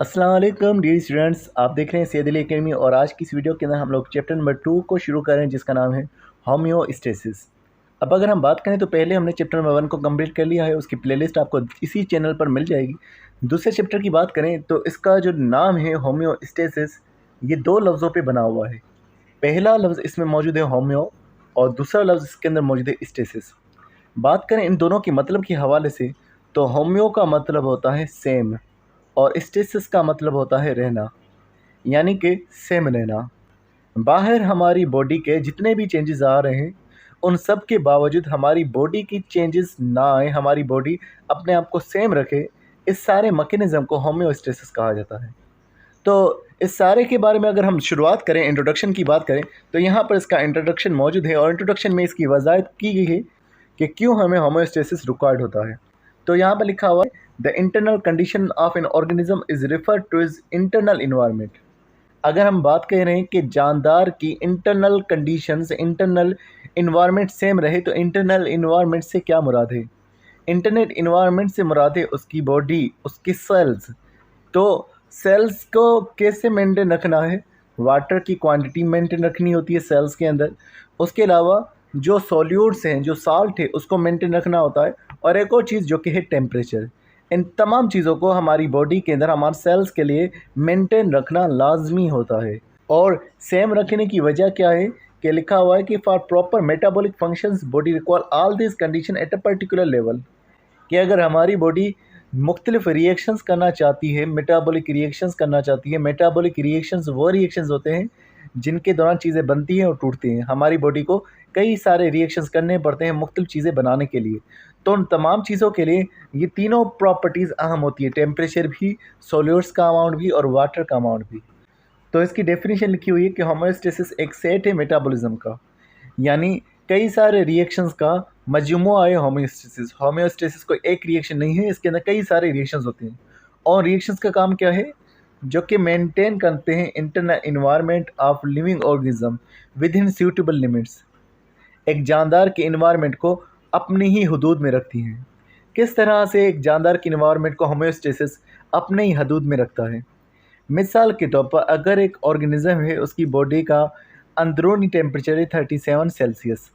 अस्सलाम वालेकुम dear students, आप देख रहे हैं सैयद अली एकेडमी। और आज की इस वीडियो के अंदर हम लोग चैप्टर नंबर 2 को शुरू कर रहे हैं, जिसका नाम है होम्योस्टेसिस। अब अगर हम बात करें तो पहले हमने चैप्टर नंबर 1 को कंप्लीट कर लिया है, उसकी प्लेलिस्ट आपको इसी चैनल पर मिल जाएगी। दूसरे चैप्टर की बात करें तो इसका जो नाम है होम्योस्टेसिस, ये दो लफ्ज़ों पर बना हुआ है। पहला लफ्ज़ इसमें मौजूद है होम्यो, और दूसरा लफ्ज़ इसके अंदर मौजूद है स्टेसिस। बात करें इन दोनों के मतलब के हवाले से तो होम्यो का मतलब होता है सेम, और स्टेसिस का मतलब होता है रहना, यानी कि सेम रहना। बाहर हमारी बॉडी के जितने भी चेंजेस आ रहे हैं, उन सब के बावजूद हमारी बॉडी की चेंजेस ना आए, हमारी बॉडी अपने आप को सेम रखे, इस सारे मैकेनिज़्म को होम्योस्टेसिस कहा जाता है। तो इस सारे के बारे में अगर हम शुरुआत करें, इंट्रोडक्शन की बात करें, तो यहाँ पर इसका इंट्रोडक्शन मौजूद है, और इंट्रोडक्शन में इसकी वजाहत की गई है कि क्यों हमें होम्योस्टेसिस रिक्वायर्ड होता है। तो यहाँ पर लिखा हुआ है, the internal condition of an organism is refer two is internal environment. अगर हम बात कर रहे हैं कि जानदार की internal conditions, internal environment same रहे, तो इंटरनल इन्वायरमेंट से क्या मुराद है? इंटरनेट इन्वायरमेंट से मुराद है उसकी बॉडी, उसकी सेल्स। तो सेल्स को कैसे मेंटेन रखना है? वाटर की क्वांटिटी मेंटेन रखनी होती है सेल्स के अंदर। उसके अलावा जो सॉल्यूट्स हैं, जो साल्ट है, उसको मेंटेन रखना होता है। और एक और चीज़ जो कि है टेम्परेचर। इन तमाम चीज़ों को हमारी बॉडी के अंदर, हमारे सेल्स के लिए मेंटेन रखना लाजमी होता है। और सेम रखने की वजह क्या है कि लिखा हुआ है कि for proper metabolic functions body require all this condition at a particular level. कि अगर हमारी बॉडी मुख्तलिफ रिएक्शंस करना चाहती है, मेटाबॉलिक रिएक्शंस करना चाहती है, मेटाबॉलिक रिएक्शंस वो रिएक्शंस होते हैं जिनके दौरान चीज़ें बनती हैं और टूटती हैं। हमारी बॉडी को कई सारे रिएक्शंस करने पड़ते हैं मुख्तलिफ चीज़ें बनाने के लिए। तो उन तमाम चीज़ों के लिए ये तीनों प्रॉपर्टीज़ अहम होती है, टेम्परेचर भी, सॉल्यूट्स का अमाउंट भी, और वाटर का अमाउंट भी। तो इसकी डेफिनेशन लिखी हुई है कि होम्योस्टेसिस एक सेट है मेटाबॉलिज्म का, यानी कई सारे रिएक्शंस का मजमूआ है होम्योस्टेसिस। होम्योस्टेसिस कोई एक रिएक्शन नहीं है, इसके अंदर कई सारे रिएक्शंस होते हैं। और रिएक्शंस का काम क्या है? जो कि मेंटेन करते हैं internal environment of living organism with in suitable limits. एक जानदार के इन्वायरमेंट को अपनी ही हदूद में रखती हैं। किस तरह से एक जानदार के इन्वायरमेंट को होम्योस्टेसिस अपने ही हदूद में रखता है? मिसाल के तौर पर अगर एक ऑर्गेनिज्म है, उसकी बॉडी का अंदरूनी टेम्परेचर है 37 सेल्सियस।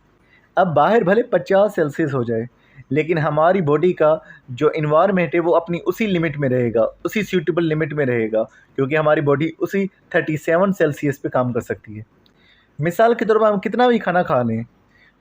अब बाहर भले 50 सेल्सियस हो जाए, लेकिन हमारी बॉडी का जो इन्वायरमेंट है वो अपनी उसी लिमिट में रहेगा, उसी सूटेबल लिमिट में रहेगा, क्योंकि हमारी बॉडी उसी 37 सेल्सियस पे काम कर सकती है। मिसाल के तौर पर हम कितना भी खाना खा लें,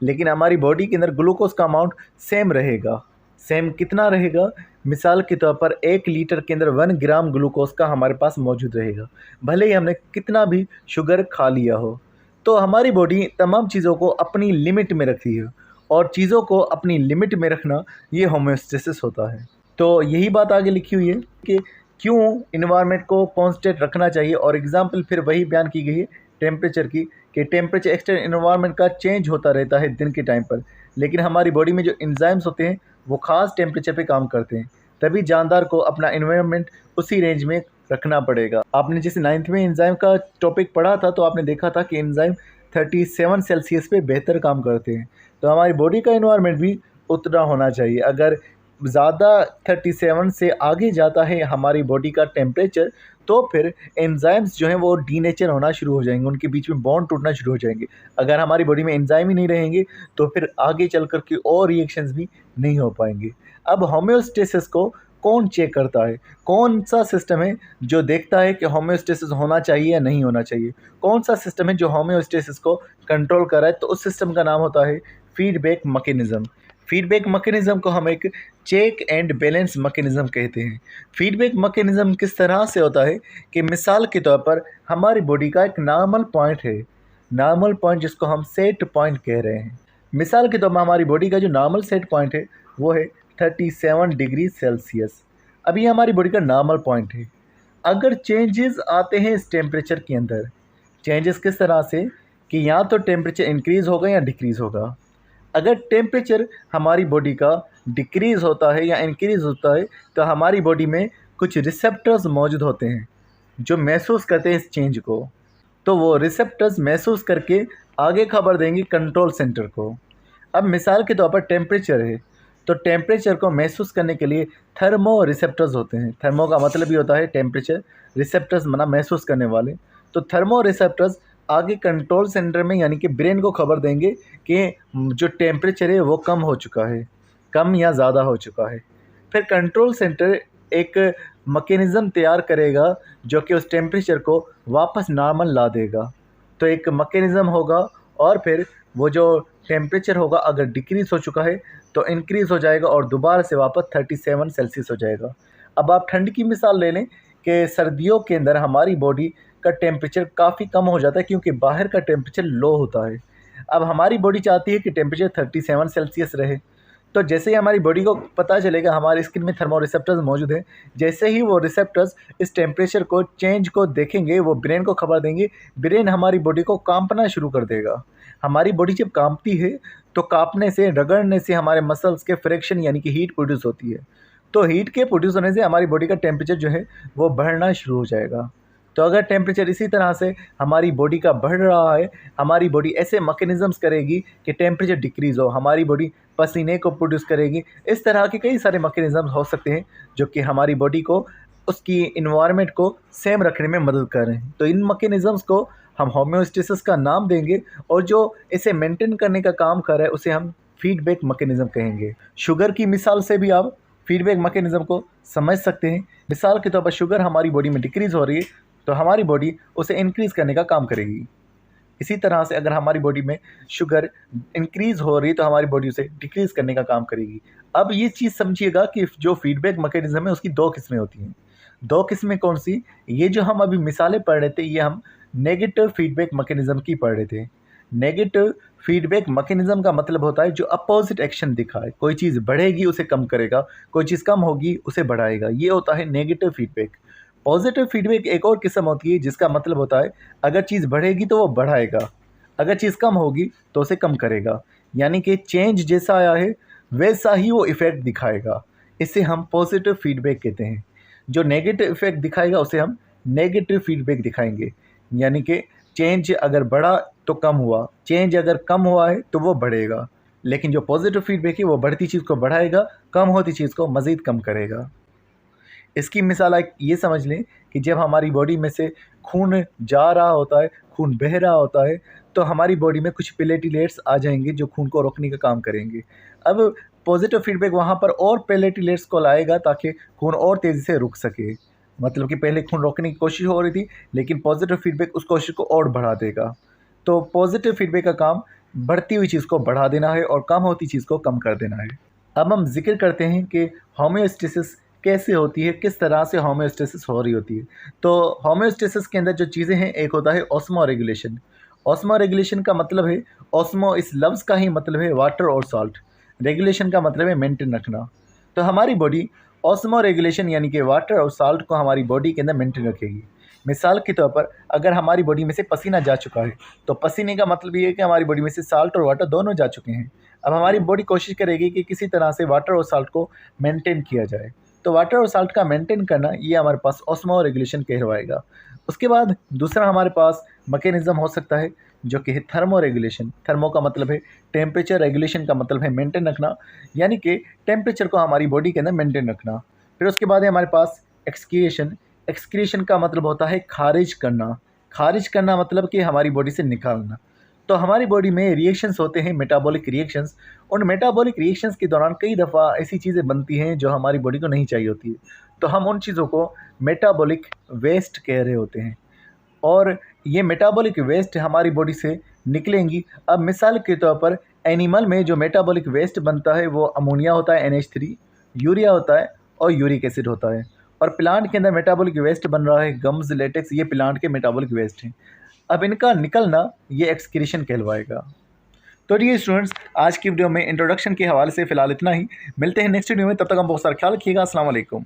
लेकिन हमारी बॉडी के अंदर ग्लूकोज का अमाउंट सेम रहेगा। सेम कितना रहेगा? मिसाल के तौर पर 1 लीटर के अंदर 1 ग्राम ग्लूकोज का हमारे पास मौजूद रहेगा, भले ही हमने कितना भी शुगर खा लिया हो। तो हमारी बॉडी तमाम चीज़ों को अपनी लिमिट में रखती है, और चीज़ों को अपनी लिमिट में रखना ये होम्योस्टेसिस होता है। तो यही बात आगे लिखी हुई है कि क्यों इन्वायरमेंट को कांस्टेंट रखना चाहिए, और एग्जांपल फिर वही बयान की गई है टेम्परेचर की, कि टेम्परेचर एक्सटर्नल इन्वायरमेंट का चेंज होता रहता है दिन के टाइम पर, लेकिन हमारी बॉडी में जो एंजाइम्स होते हैं वो ख़ास टेम्परेचर पे काम करते हैं। तभी जानदार को अपना इन्वायरमेंट उसी रेंज में रखना पड़ेगा। आपने जैसे 9th में एंजाइम का टॉपिक पढ़ा था, तो आपने देखा था कि एंजाइम 37 सेल्सियस पे बेहतर काम करते हैं। तो हमारी बॉडी का इन्वायरमेंट भी उतना होना चाहिए। अगर ज़्यादा 37 से आगे जाता है हमारी बॉडी का टेम्परेचर, तो फिर एंजाइम्स जो हैं वो डीनेचर होना शुरू हो जाएंगे, उनके बीच में बॉन्ड टूटना शुरू हो जाएंगे। अगर हमारी बॉडी में एंजाइम ही नहीं रहेंगे, तो फिर आगे चल कर के और रिएक्शंस भी नहीं हो पाएंगे। अब होम्योस्टेसिस को कौन चेक करता है? कौन सा सिस्टम है जो देखता है कि होम्योस्टेसिस होना चाहिए या नहीं होना चाहिए? कौन सा सिस्टम है जो होम्योस्टेसिस को कंट्रोल कर रहा है? तो उस सिस्टम का नाम होता है फीडबैक मैकेनिज़्म। फीडबैक मैकेनिज़्म को हम एक चेक एंड बैलेंस मैकेनिज़्म कहते हैं। फीडबैक मैकेनिज़्म किस तरह से होता है कि मिसाल के तौर पर हमारी बॉडी का एक नॉर्मल पॉइंट है, नॉर्मल पॉइंट जिसको हम सेट पॉइंट कह रहे हैं। मिसाल के तौर पर हमारी बॉडी का जो नॉर्मल सेट पॉइंट है वो है 37 डिग्री सेल्सियस। अभी हमारी बॉडी का नॉर्मल पॉइंट है। अगर चेंजेस आते हैं इस टेम्परेचर के अंदर, चेंजेस किस तरह से कि या तो टेम्परेचर इंक्रीज़ होगा या डिक्रीज़ होगा। अगर टेम्परेचर हमारी बॉडी का डिक्रीज़ होता है या इंक्रीज़ होता है, तो हमारी बॉडी में कुछ रिसेप्टर्स मौजूद होते हैं जो महसूस करते हैं इस चेंज को। तो वो रिसेप्टर्स महसूस करके आगे खबर देंगे कंट्रोल सेंटर को। अब मिसाल के तौर पर टेम्परेचर है, तो टेम्परेचर को महसूस करने के लिए थर्मो रिसेप्टर्स होते हैं। थर्मो का मतलब ही होता है टेम्परेचर, रिसेप्टर्स मना महसूस करने वाले। तो थर्मो रिसेप्टर्स आगे कंट्रोल सेंटर में यानी कि ब्रेन को खबर देंगे कि जो टेम्परेचर है वो कम हो चुका है, कम या ज़्यादा हो चुका है। फिर कंट्रोल सेंटर एक मैकेनिज़्म तैयार करेगा जो कि उस टेम्परेचर को वापस नॉर्मल ला देगा। तो एक मैकेनिज़्म होगा और फिर वो जो टेम्परेचर होगा अगर डिक्रीज़ हो चुका है तो इंक्रीज़ हो जाएगा और दोबारा से वापस 37 सेल्सियस हो जाएगा। अब आप ठंड की मिसाल ले लें कि सर्दियों के अंदर हमारी बॉडी का टेम्परेचर काफ़ी कम हो जाता है क्योंकि बाहर का टेम्परेचर लो होता है। अब हमारी बॉडी चाहती है कि टेम्परेचर 37 सेल्सियस रहे। तो जैसे ही हमारी बॉडी को पता चलेगा हमारी स्किन में थर्मो रिसेप्टर्स मौजूद हैं, जैसे ही वो रिसेप्टर्स इस टेम्परेचर को चेंज को देखेंगे वो ब्रेन को खबर देंगे। ब्रेन हमारी बॉडी को कांपना शुरू कर देगा। हमारी बॉडी जब कांपती है तो कांपने से, रगड़ने से हमारे मसल्स के फ्रिक्शन यानी कि हीट प्रोड्यूस होती है। तो हीट के प्रोड्यूस होने से हमारी बॉडी का टेम्परेचर जो है वो बढ़ना शुरू हो जाएगा। तो अगर टेम्परेचर इसी तरह से हमारी बॉडी का बढ़ रहा है, हमारी बॉडी ऐसे मैकेनिज़म्स करेगी कि टेम्परेचर डिक्रीज़ हो, हमारी बॉडी पसीने को प्रोड्यूस करेगी। इस तरह के कई सारे मैकेनिज़म्स हो सकते हैं जो कि हमारी बॉडी को उसकी इन्वायरमेंट को सेम रखने में मदद कर रहे हैं। तो इन मैकेनिज़म्स को हम होम्योस्टेसिस का नाम देंगे और जो इसे मेंटेन करने का काम कर रहा है उसे हम फीडबैक मैकेनिज़्म कहेंगे। शुगर की मिसाल से भी आप फीडबैक मैकेनिज़्म को समझ सकते हैं। मिसाल के तौर पर शुगर हमारी बॉडी में डिक्रीज़ हो रही है तो हमारी बॉडी उसे इंक्रीज़ करने का काम करेगी। इसी तरह से अगर हमारी बॉडी में शुगर इंक्रीज़ हो रही है तो हमारी बॉडी उसे डिक्रीज़ करने का काम करेगी। अब ये चीज़ समझिएगा कि जो फीडबैक मैकेनिज़्म है उसकी 2 किस्में होती हैं। 2 किस्में कौन-सी? ये जो हम अभी मिसालें पढ़ रहे थे ये हम नेगेटिव फीडबैक मैकेनिज़्म की पढ़ रहे थे। नेगेटिव फीडबैक मैकेनिज़्म का मतलब होता है जो अपोज़िट एक्शन दिखाए। कोई चीज़ बढ़ेगी उसे कम करेगा, कोई चीज़ कम होगी उसे बढ़ाएगा। ये होता है नेगेटिव फीडबैक। पॉजिटिव फीडबैक एक और किस्म होती है जिसका मतलब होता है अगर चीज़ बढ़ेगी तो वो बढ़ाएगा, अगर चीज़ कम होगी तो उसे कम करेगा। यानी कि चेंज जैसा आया है वैसा ही वो इफ़ेक्ट दिखाएगा। इसे हम पॉजिटिव फीडबैक कहते हैं। जो नेगेटिव इफ़ेक्ट दिखाएगा उसे हम नेगेटिव फीडबैक दिखाएंगे। यानी कि चेंज अगर बढ़ा तो कम हुआ, चेंज अगर कम हुआ है तो वो बढ़ेगा। लेकिन जो पॉजिटिव फीडबैक है वो बढ़ती चीज़ को बढ़ाएगा, कम होती चीज़ को मज़ीद कम करेगा। इसकी मिसाल आप ये समझ लें कि जब हमारी बॉडी में से खून जा रहा होता है, खून बह रहा होता है, तो हमारी बॉडी में कुछ प्लेटलेट्स आ जाएंगे जो खून को रोकने का काम करेंगे। अब पॉजिटिव फीडबैक वहाँ पर और प्लेटलेट्स को लाएगा ताकि खून और तेज़ी से रुक सके। मतलब कि पहले खून रोकने की कोशिश हो रही थी लेकिन पॉजिटिव फीडबैक उस कोशिश को और बढ़ा देगा। तो पॉजिटिव फीडबैक का काम बढ़ती हुई चीज़ को बढ़ा देना है और कम होती चीज़ को कम कर देना है। अब हम जिक्र करते हैं कि होम्योस्टेसिस कैसे होती है, किस तरह से होम्योस्टेसिस हो रही होती है। तो होम्योस्टेसिस के अंदर जो चीज़ें हैं, एक होता है ऑस्मो रेगुलेशन। ऑस्मो रेगुलेशन का मतलब है, ऑस्मो इस लफ्ज़ का ही मतलब है वाटर और साल्ट, रेगुलेशन का मतलब है मेंटेन रखना। तो हमारी बॉडी ऑस्मो रेगुलेशन यानी कि वाटर और साल्ट को हमारी बॉडी के अंदर मेंटेन रखेगी। मिसाल के तौर पर अगर हमारी बॉडी में से पसीना जा चुका है तो पसीने का मतलब ये है कि हमारी बॉडी में से साल्ट और वाटर दोनों जा चुके हैं। अब हमारी बॉडी कोशिश करेगी कि किसी तरह से वाटर और साल्ट को मेंटेन किया जाए। तो वाटर और साल्ट का मेंटेन करना ये हमारे पास ऑस्मो रेगुलेशन कहलवाएगा। उसके बाद दूसरा हमारे पास मैकेनिज़्म हो सकता है जो कि है थर्मो रेगुलेशन। थर्मो का मतलब है टेम्परेचर, रेगुलेशन का मतलब है मेंटेन रखना, यानी कि टेम्परेचर को हमारी बॉडी के अंदर मेंटेन रखना। फिर उसके बाद है हमारे पास एक्सक्रिएशन। एक्सक्रिएशन का मतलब होता है खारिज करना। खारिज करना मतलब कि हमारी बॉडी से निकालना। तो हमारी बॉडी में रिएक्शंस होते हैं, मेटाबॉलिक रिएक्शंस। उन मेटाबॉलिक रिएक्शंस के दौरान कई दफ़ा ऐसी चीज़ें बनती हैं जो हमारी बॉडी को नहीं चाहिए होती है। तो हम उन चीज़ों को मेटाबॉलिक वेस्ट कह रहे होते हैं और ये मेटाबॉलिक वेस्ट हमारी बॉडी से निकलेंगी। अब मिसाल के तौर पर एनिमल में जो मेटाबॉलिक वेस्ट बनता है वो अमोनिया होता है NH3, यूरिया होता है और यूरिक एसिड होता है। और प्लांट के अंदर मेटाबॉलिक वेस्ट बन रहा है गम्स, लेटेक्स, ये प्लांट के मेटाबॉलिक वेस्ट हैं। अब इनका निकलना ये एक्सक्रीशन कहलवाएगा। तो डियर स्टूडेंट्स, आज की वीडियो में इंट्रोडक्शन के हवाले से फ़िलहाल इतना ही। मिलते हैं नेक्स्ट वीडियो में, तब तक हम बहुत सारा ख्याल रखिएगा। अस्सलाम वालेकुम।